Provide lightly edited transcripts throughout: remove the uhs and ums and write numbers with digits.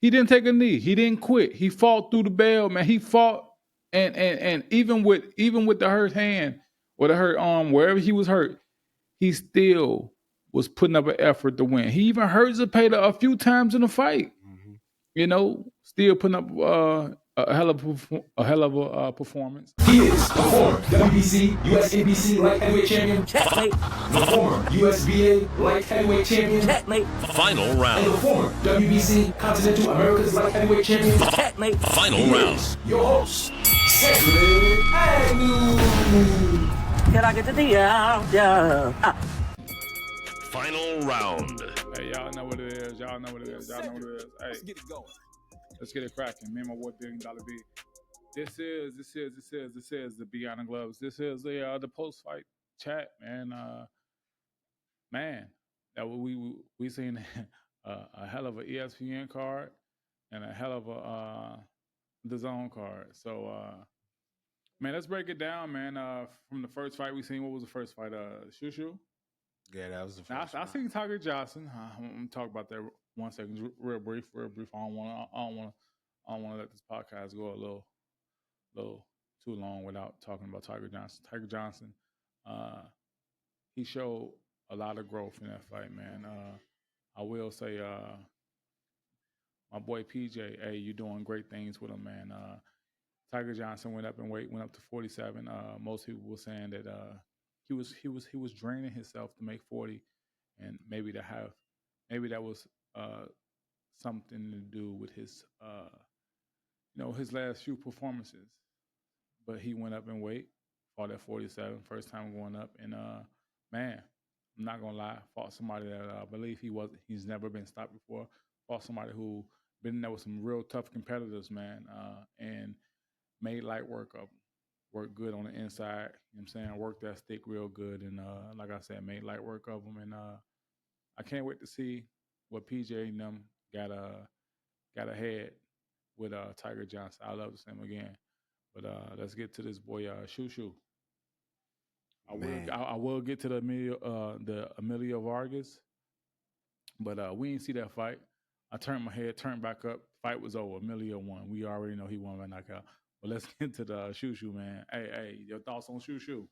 He didn't take a knee. He didn't quit. He fought through the bell, man. He fought, and even with the hurt hand or the hurt arm, wherever he was hurt, he still was putting up an effort to win. He even hurt Zapeda a few times in the fight. Mm-hmm. Still putting up a hell of a performance. He is the former WBC, USABC light heavyweight champion. Checkmate. The former USBA light heavyweight champion. Checkmate. Final And the round. former WBC Continental America's light heavyweight champion. Checkmate. Final He round. is your host, Cedric Agnew. Can I get the D out? Yeah. Final round. Hey, y'all know what it is. Y'all know what it is. Y'all know what it is. Hey, Let's get it going. let's get it cracking. Me and my $1 billion B. This is the Beyond the Gloves. This is the post fight chat, man. Man, that we seen a hell of an ESPN card and a hell of a the zone card. So man, let's break it down, man. From the first fight we seen, what was the first fight? Shushu. Yeah, that was the Now, first I one. seen Tiger Johnson. I'm gonna talk about that 1 second, real brief. I don't want to let this podcast go a little too long without talking about Tiger Johnson. Tiger Johnson, he showed a lot of growth in that fight, man. I will say, my boy PJ, hey, you doing great things with him, man. Tiger Johnson went up in weight, went up to 47. Most people were saying that he was draining himself to make 40, and maybe that was something to do with his his last few performances. But he went up in weight, fought at 47, first time going up, and man, I'm not gonna lie, fought somebody that I believe he's never been stopped before. Fought somebody who been there with some real tough competitors, man, and made light work of 'em. Worked good on the inside. You know what I'm saying? Worked that stick real good, and like I said, made light work of them. And I can't wait to see what PJ and them got ahead with Tiger Johnson. I love to see him again. But let's get to this boy, Shushu. Man. I will get to the Emilio Vargas, but we didn't see that fight. I turned my head, turned back up. Fight was over. Emilio won. We already know he won by knockout. But let's get to the Shushu, man. Hey, your thoughts on Shushu?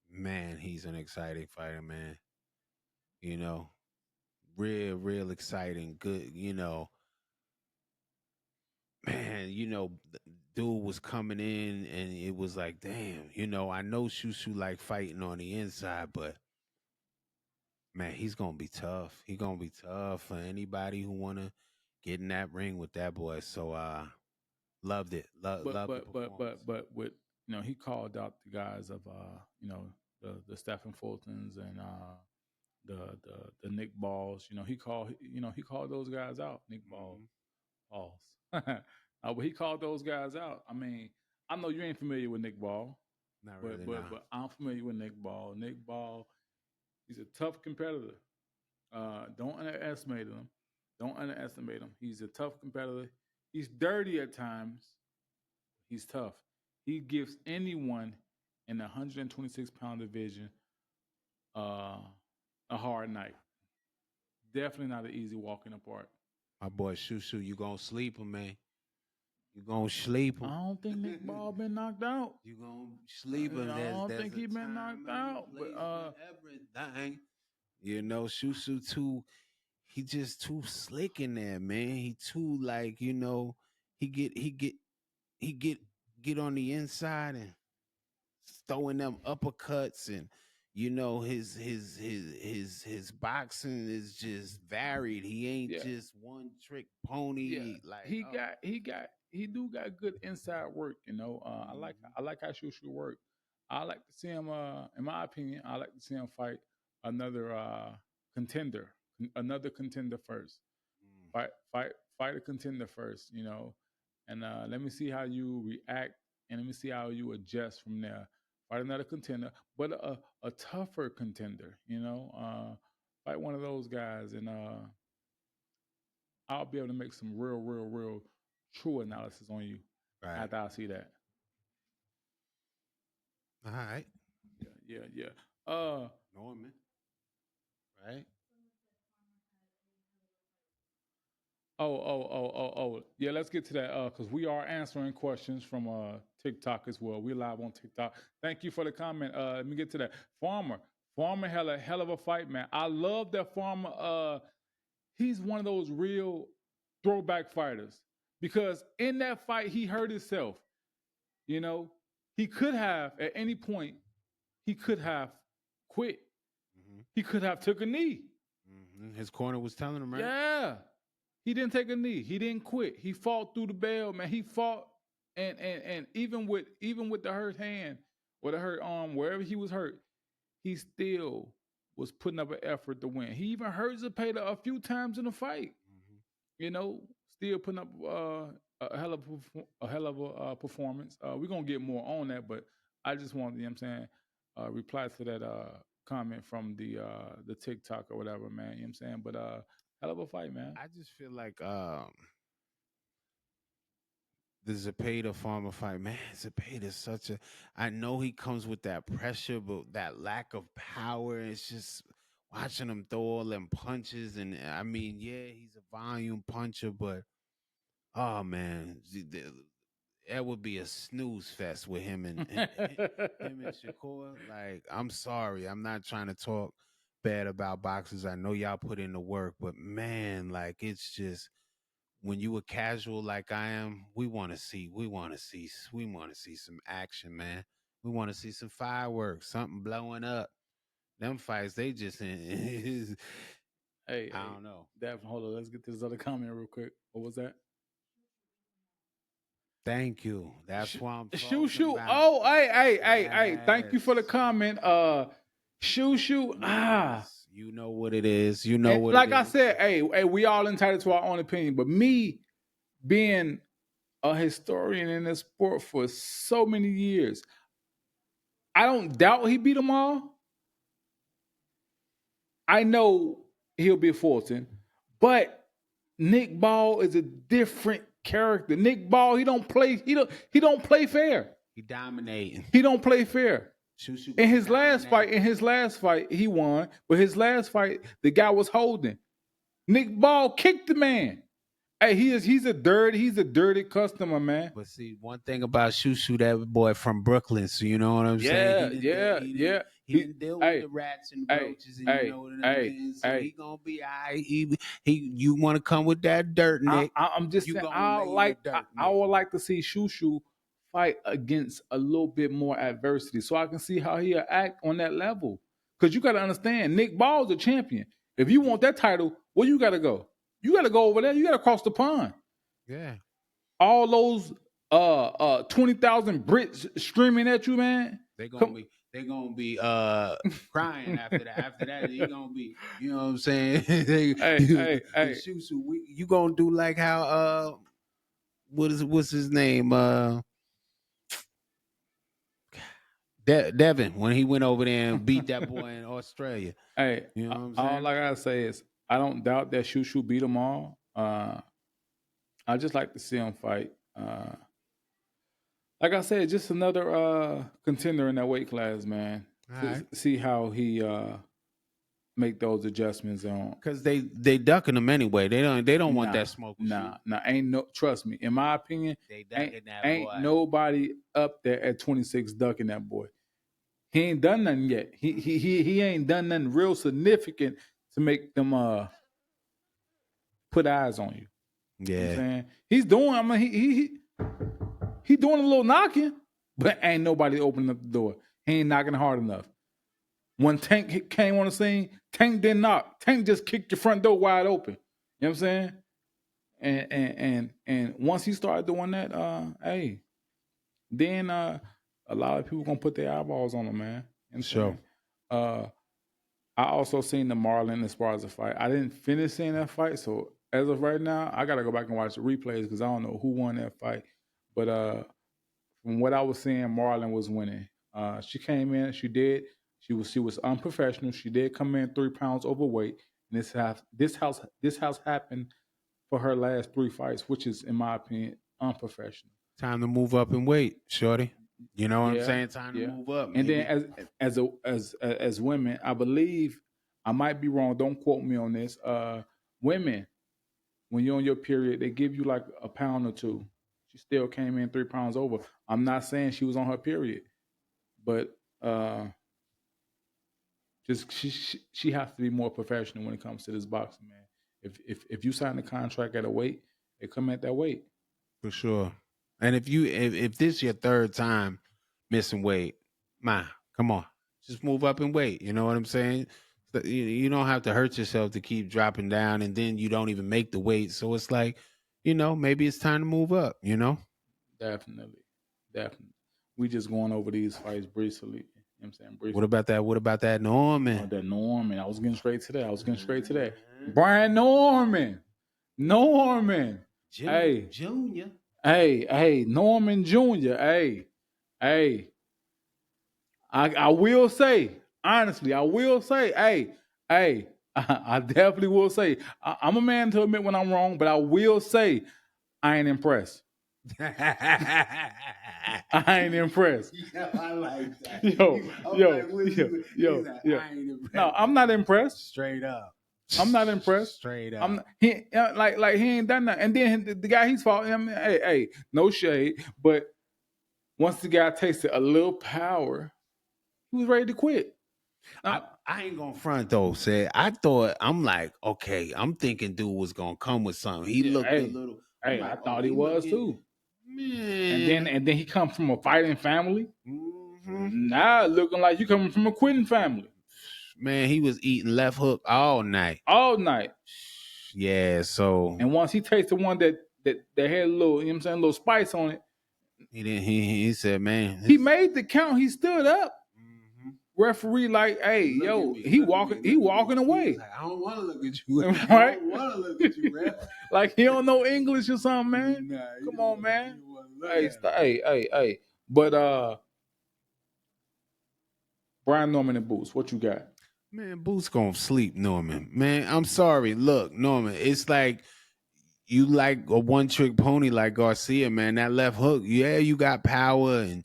Man, he's an exciting fighter, man. You know, real exciting. Good, man, dude was coming in and it was like, damn, I know Shushu like fighting on the inside, but man, he's gonna be tough. He's gonna be tough for anybody who wanna get in that ring with that boy. So loved it. But Loved the but but performance. but but with he called out the guys of the Stephen Fultons and the Nick Balls. He called those guys out. Nick Mhm. Balls. But he called those guys out. I mean, I know you ain't familiar with Nick Ball, Not but really, but nah. but I'm familiar with Nick Ball. Nick Ball, he's a tough competitor. Don't underestimate him. Don't underestimate him. He's a tough competitor. He's dirty at times. He's tough. He gives anyone in the 126-pound division uh, a hard night. Definitely not an easy walk in the park. My boy Shushu, you gonna sleep him, man. You gonna sleep I him. don't think Nick Ball been knocked out. You gonna sleep him. I don't There's think a he been time knocked and a out. But place for everything. Shushu too. He just too slick in there, man. He too like, he he get get on the inside and throwing them uppercuts and his boxing is just varied. He ain't yeah, just one trick pony. yeah, Like, oh, he do got good inside work. mhm. I like how Shushu work. I like to see him. In my opinion, I like to see him fight another contender, another contender first. Mm. Fight a contender first. And let me see how you react, and let me see how you adjust from there. Fight another contender, but a tougher contender. Fight one of those guys, and I'll be able to make some real true analysis on you Right. after I see that. All right. Yeah. Norman. Right. Yeah, let's get to that because we are answering questions from TikTok as well. We're live on TikTok. Thank you for the comment. Let me get to that. Farmer had a hell of a fight, man. I love that Farmer. He's one of those real throwback fighters because in that fight he hurt himself. You know, he could have at any point he could have quit. Mhm. He could have took a knee. His corner was telling him, right? Yeah. He didn't take a knee. He didn't quit. He fought through the bell, man. He fought and even with the hurt hand or the hurt arm, wherever he was hurt, he still was putting up an effort to win. He even hurt Zapeda a few times in the fight. Mhm. You know, still putting up a hell of a performance. We're gonna get more on that, but I just want, you know what I'm saying, reply to that comment from the TikTok or whatever, man. You know what I'm saying? But hell of a fight, man. I just feel like the Zapeda Farmer fight, man. Zapeda's such a. I know he comes with that pressure, but that lack of power. It's just watching him throw all them punches, and I mean, yeah, he's a volume puncher, but oh man, that would be a snooze fest with him and him and Shakur. Like, I'm sorry, I'm not trying to talk bad about boxers. I know y'all put in the work, but man, like it's just when you a casual like I am, we want to see some action, man. We want to see some fireworks, something blowing up. Them fights, they just Hey, I don't know. Hold on. Let's get to this other comment real quick. What was that? Thank you. That's Sh- what I'm Shoot, talking shoot. about. Oh, hey. Thank you for the Yes. comment. Shoot. Yes. You know what it is. You know And what it like I is. said, hey, we all entitled to our own opinion. But me being a historian in this sport for so many years, I don't doubt he beat them all. I know he'll be Fulton, but Nick Ball is a different character. Nick Ball, he don't play fair. He dominating. He don't play fair. Shushu In gonna his last dominate. fight, he won. But his last fight, the guy was holding. Nick Ball kicked the man. Hey, he's a dirty customer, man. But see, one thing about Shushu, that boy from Brooklyn, so you know what I'm saying? Yeah. He didn't deal with Hey, the rats and hey, roaches, and you hey, know what I hey, mean. So hey. he gonna be all right. You want to come with that dirt, Nick? I'm just You saying. gonna lay in the dirt, I Nick. would like to see Shushu fight against a little bit more adversity, so I can see how he'll act on that level. Because you got to understand, Nick Ball's a champion. If you want that title, where you got to go? You got to go over there. You got to cross the pond. Yeah. All those 20,000 Brits screaming at you, man. They're gonna be crying after that. After that, he gonna be, you know what I'm saying? Hey. Shushu, you gonna do like how what's his name? Devin, when he went over there and beat that boy in Australia. Hey, You know what I'm all saying? I gotta say is I don't doubt that Shushu beat them all. I just like to see him fight. Like I said, just another contender in that weight class, man. All To right. see how he make those adjustments on. Because they ducking him anyway. They don't want that smoke. Ain't no. Trust me, in my opinion, They ducking that ain't boy. nobody up there at 26 ducking that boy. He ain't done nothing yet. He ain't done nothing real significant to make them put eyes on you. You know what I'm Yeah. saying? He's doing. I mean, he doing a little knocking, but ain't nobody opening up the door. He ain't knocking hard enough. When Tank came on the scene, Tank didn't knock. Tank just kicked your front door wide open. You know what I'm saying? And once he started doing that, hey, then a lot of people gonna put their eyeballs on him, man. You know what I'm Sure. saying? I also seen the Marlon as far as the fight. I didn't finish seeing that fight, so as of right now, I gotta go back and watch the replays because I don't know who won that fight. But from what I was seeing, Marlon was winning. She came in, she was unprofessional. She did come in 3 pounds overweight, and this house happened for her last 3 fights, which is, in my opinion, unprofessional. Time to move up and wait, shorty. You know what I'm Yeah, saying? Time to yeah. move up. And Maybe. then as women, I believe I might be wrong. Don't quote me on this. Women when you're on your period, they give you like a pound or two. She still came in 3 pounds over. I'm not saying she was on her period, but just she has to be more professional when it comes to this boxing, man. If you sign the contract at a weight, it come at that weight. For sure. And if this your third time missing weight, man, come on, just move up and weight. You know what I'm saying? You don't have to hurt yourself to keep dropping down, and then you don't even make the weight. So it's like, maybe it's time to move up. Definitely, definitely. We just going over these fights briefly. You know what I'm saying? Briefly. What about that? What about that Norman? That Norman. I was getting straight to that. Brian Norman. Hey. Junior. Hey, Norman Jr. Hey. I will say, honestly, hey, I definitely will say, I'm a man to admit when I'm wrong, but I will say, I ain't impressed. I ain't impressed. Yeah, I like that. Yo. I ain't impressed. No, I'm not impressed. Straight up. I'm not impressed. Straight up. He ain't done that. And then the guy he's fought him. Hey, no shade, but once the guy tasted a little power, he was ready to quit. I ain't gonna front though. I'm like, okay, I'm thinking dude was gonna come with something. He looked a little. Hey, I thought he was too. Man. And then he come from a fighting family. Mm-hmm. Now looking like you coming from a quitting family. Man, he was eating left hook all night. Yeah, so and once he tasted one that had a little, a little spice on it. He said, man. He made the count, he stood up. Mm-hmm. Referee like, hey, he walking away. Like, I don't want to look at you. Right? I don't want to look at you, ref. Like he don't know English or something, man. Nah, come on, man. Hey. But Brian Norman and Boots, what you got? Man, Boots gonna sleep, Norman. Man, I'm sorry. Look, Norman, it's like you like a one-trick pony like Garcia, man. That left hook, yeah, you got power and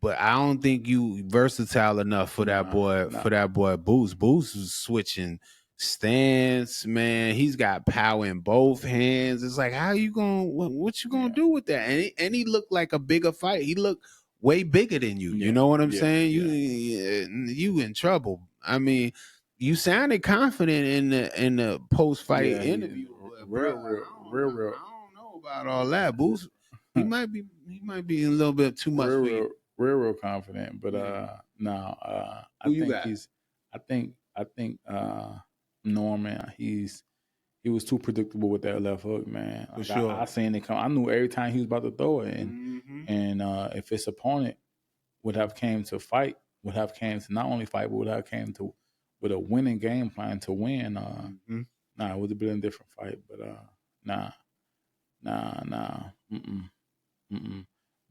but I don't think you versatile enough for that boy. For that boy, Boots. Boots was switching stance, man. He's got power in both hands. It's like, how you gonna? What you gonna do with that? And he looked like a bigger fight. He looked way bigger than you. You know what I'm saying? You in trouble. I mean, you sounded confident in the post fight interview. Real. I don't know about all that, Boots. He might be a little bit too much for you. Real confident, but I think Norman, he was too predictable with that left hook, man. For sure. I seen it come. I knew every time he was about to throw it, and if his opponent would have came to fight, would have came to not only fight, but would have came to with a winning game plan to win. It would have been a different fight, but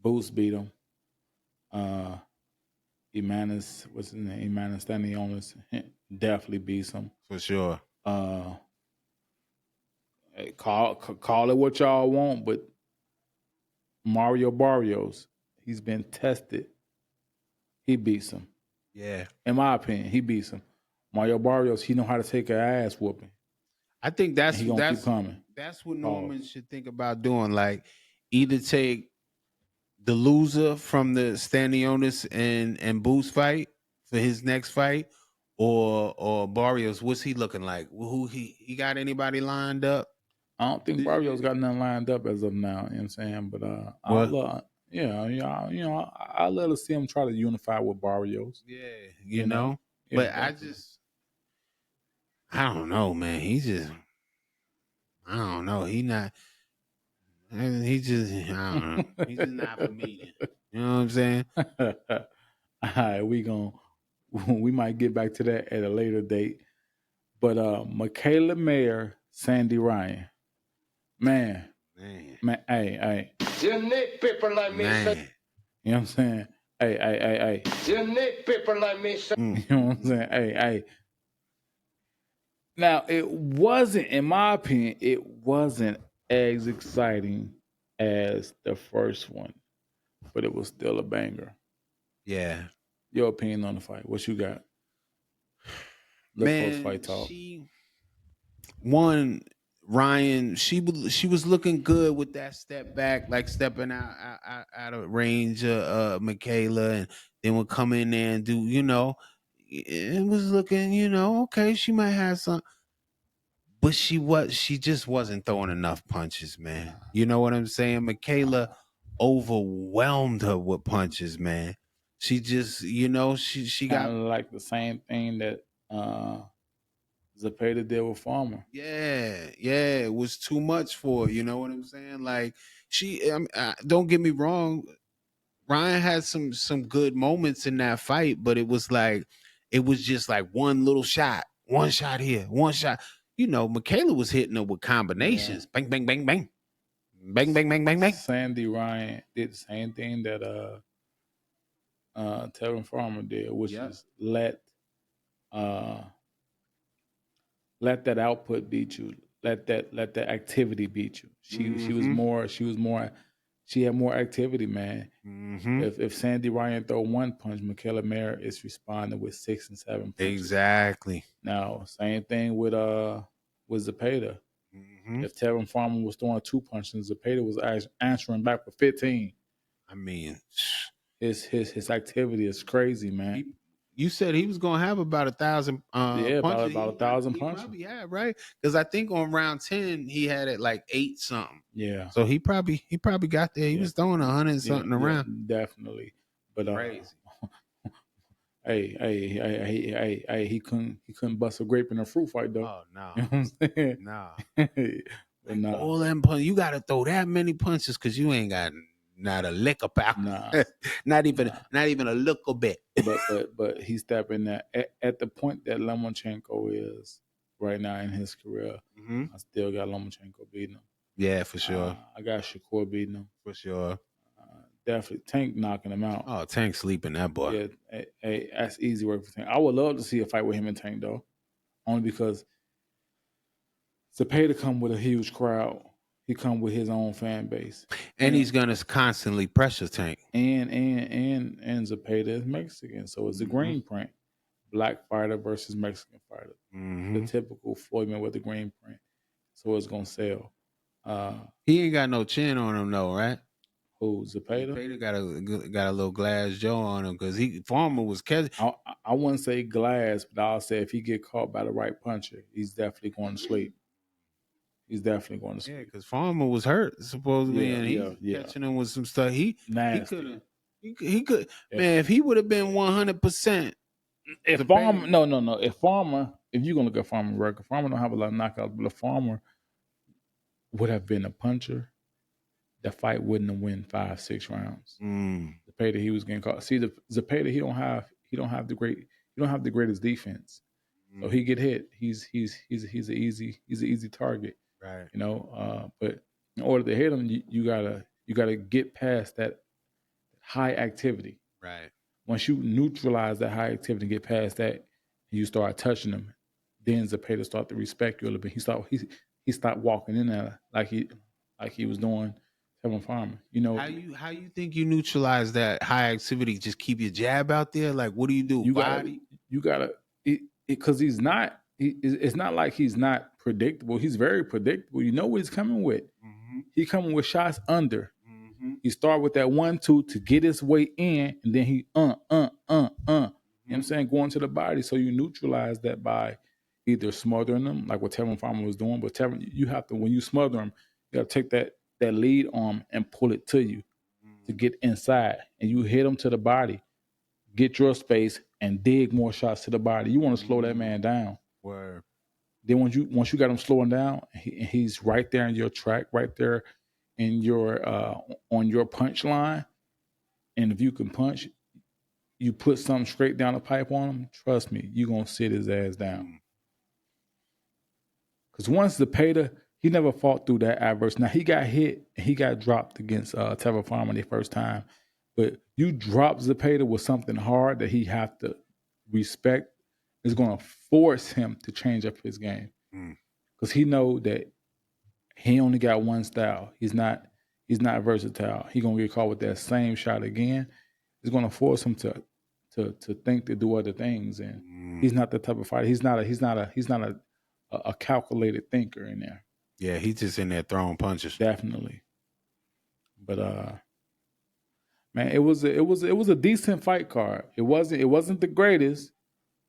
Boots beat him. Emanis, what's his name? Emanis Stanionis definitely beats him for sure. Call it what y'all want, but Mario Barrios, he's been tested. He beats him. Yeah, in my opinion, he beats him. Mario Barrios, he know how to take an ass whooping. I think that's keep coming. That's what Norman should think about doing. Like, either take the loser from the Stanionis and Boots fight for his next fight, or Barrios. What's he looking like? Who he got anybody lined up? I don't think Barrios got nothing lined up as of now. You know what I'm saying? But I'd love to see him try to unify with Barrios. Yeah, you know. But I don't know, man. I don't know. He just, I don't know. He's just not for me. You know what I'm saying? All right, we might get back to that at a later date. But Michaela Mayer, Sandy Ryan. Man. Hey. You need people like me. Man. You know what I'm saying? Hey. You need people like me. You know what I'm saying? Hey. Now, it wasn't, in my opinion, it wasn't as exciting as the first one, but it was still a banger. Yeah. Your opinion on the fight? What you got? Man, post-fight talk. One, Ryan, she was looking good with that step back, like stepping out of range of Michaela, and then would come in there and do, it was looking, okay, she might have some, but she just wasn't throwing enough punches, man. You know what I'm saying? Michaela overwhelmed her with punches, man. She just, she Kind got of like the same thing that Zapeda did with Farmer. yeah, it was too much for her, you know what I'm saying? Like don't get me wrong, Ryan had some good moments in that fight, but it was just like one shot here, one shot. Michaela was hitting her with combinations, bang, bang, bang, bang, bang, bang, bang, bang, bang. Sandy Ryan did the same thing that Tevin Farmer did, which Yep. is let that output beat you. Let that activity beat you. She had more activity, man. Mm-hmm. If Sandy Ryan throw one punch, Michaela Mayer is responding with 6 and 7 punches. Exactly. Now, same thing with Zapeda. Mm-hmm. If Tevin Farmer was throwing 2 punches, Zapeda was answering back with 15. I mean, his activity is crazy, man. You said he was gonna have about 1,000 Yeah, punches. about 1,000 He punches. probably had, right? Because I think on round 10 he had it like 8 something. Yeah. So he probably got there. He was throwing 100 something around. Definitely. But Crazy. hey, he couldn't bust a grape in a fruit fight though. Oh no. You know what I'm saying? Nah. But nah. All them punches, you gotta throw that many punches because you ain't got not a lick about. Nah. not even a little bit. but he's stepping at the point that Lomachenko is right now in his career. Mm-hmm. I still got Lomachenko beating him. Yeah, for sure. I got Shakur beating him. For sure. Definitely Tank knocking him out. Oh, Tank sleeping that boy. Yeah, hey, that's easy work for Tank. I would love to see a fight with him and Tank though, only because Zapeda come with a huge crowd. He come with his own fan base, and he's gonna constantly pressure Tank. And Zapeda is Mexican, so it's a green print. Black fighter versus Mexican fighter. Mm-hmm. The typical Floyd Mayweather green print. So it's gonna sell. He ain't got no chin on him though, right? Who, Zapeda? Zapeda got a little glass jaw on him because Farmer was catching. I wouldn't say glass, but I'll say if he get caught by the right puncher, he's definitely going to sleep. He's definitely going to sleep. Yeah, because Farmer was hurt supposedly, and he's catching him with some stuff. He could. Man, if he would have been 100%. If Farmer, no. If you're gonna look at Farmer record, Farmer don't have a lot of knockouts, but if Farmer would have been a puncher, the fight wouldn't have won 5-6 rounds. Zapeda, he was getting caught. See, Zapeda, he don't have the greatest defense. So he get hit. He's an easy target. Right. You know, but in order to hit him, you gotta get past that high activity. Right. Once you neutralize that high activity and get past that, and you start touching them, then Zapeda start to respect you a little bit. He stopped walking in there like he was doing Tevin Farmer. You know, how you think you neutralize that high activity? Just keep your jab out there. Like, what do you do? You gotta because he's not. It's not like he's not predictable. He's very predictable. You know what he's coming with. Mm-hmm. He coming with shots under. Mm-hmm. He start with that 1-2 to get his way in, and then he You know what I'm saying? Going to the body. So you neutralize that by either smothering them, like what Tevin Farmer was doing. But Tevin, you have to, when you smother him, you got to take that lead arm and pull it to you to get inside, and you hit him to the body. Get your space and dig more shots to the body. You want to slow that man down. Word. Then once you got him slowing down, he's right there in your track, right there in your on your punch line. And if you can punch, you put something straight down the pipe on him. Trust me, you're gonna sit his ass down. Because once Zapeda, he never fought through that adverse. Now he got hit and he got dropped against Tevin Farmer the first time. But you drop Zapeda with something hard that he have to respect, is going to force him to change up his game. Because he know that he only got one style. He's not versatile. He going to get caught with that same shot again. It's going to force him to think to do other things. And he's not the type of fighter. He's not a calculated thinker in there. Yeah, he's just in there throwing punches. Definitely. But man, it was a decent fight card. It wasn't the greatest.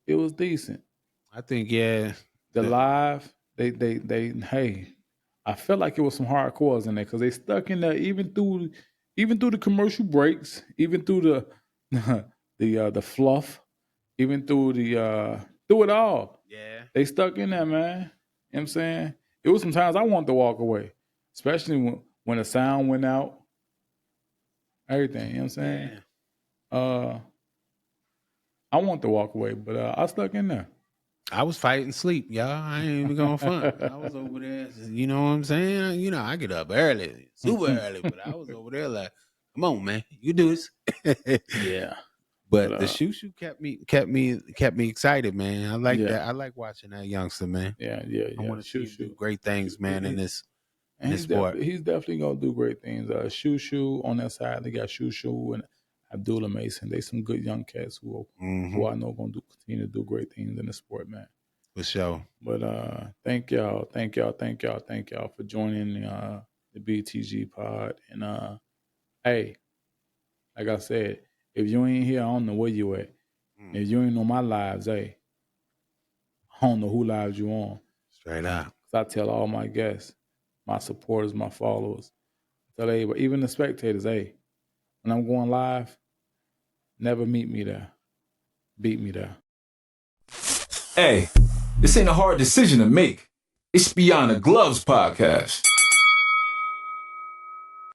It was decent. I think the live, they hey, I felt like it was some hardcores in there because they stuck in there even through the commercial breaks, even through the the fluff, even through through it all. Yeah. They stuck in there, man. You know what I'm saying? It was sometimes I wanted to walk away, especially when the sound went out. Everything, you know what I'm saying? Yeah. I want to walk away, but I stuck in there. I was fighting sleep, y'all. I ain't even going front. I was over there, you know what I'm saying? You know, I get up early, super early, but I was over there like, come on, man, you do this. Yeah. But the shoo kept me excited, man. I like that. I like watching that youngster, man. Yeah. I want to see him do great things, man, in this sport. He's definitely gonna do great things. Shoo on that side, they got Shoo and Abdullah Mason. They some good young cats who I know gonna continue to do great things in the sport, man. For sure. But thank y'all for joining the BTG pod. And hey, like I said, if you ain't here, I don't know where you at. If you ain't on my lives, hey, I don't know who lives you on. Straight up. 'Cause I tell all my guests, my supporters, my followers, I tell everybody, even the spectators, hey, when I'm going live, never meet me there. Beat me there. Hey, this ain't a hard decision to make. It's Beyond the Gloves podcast.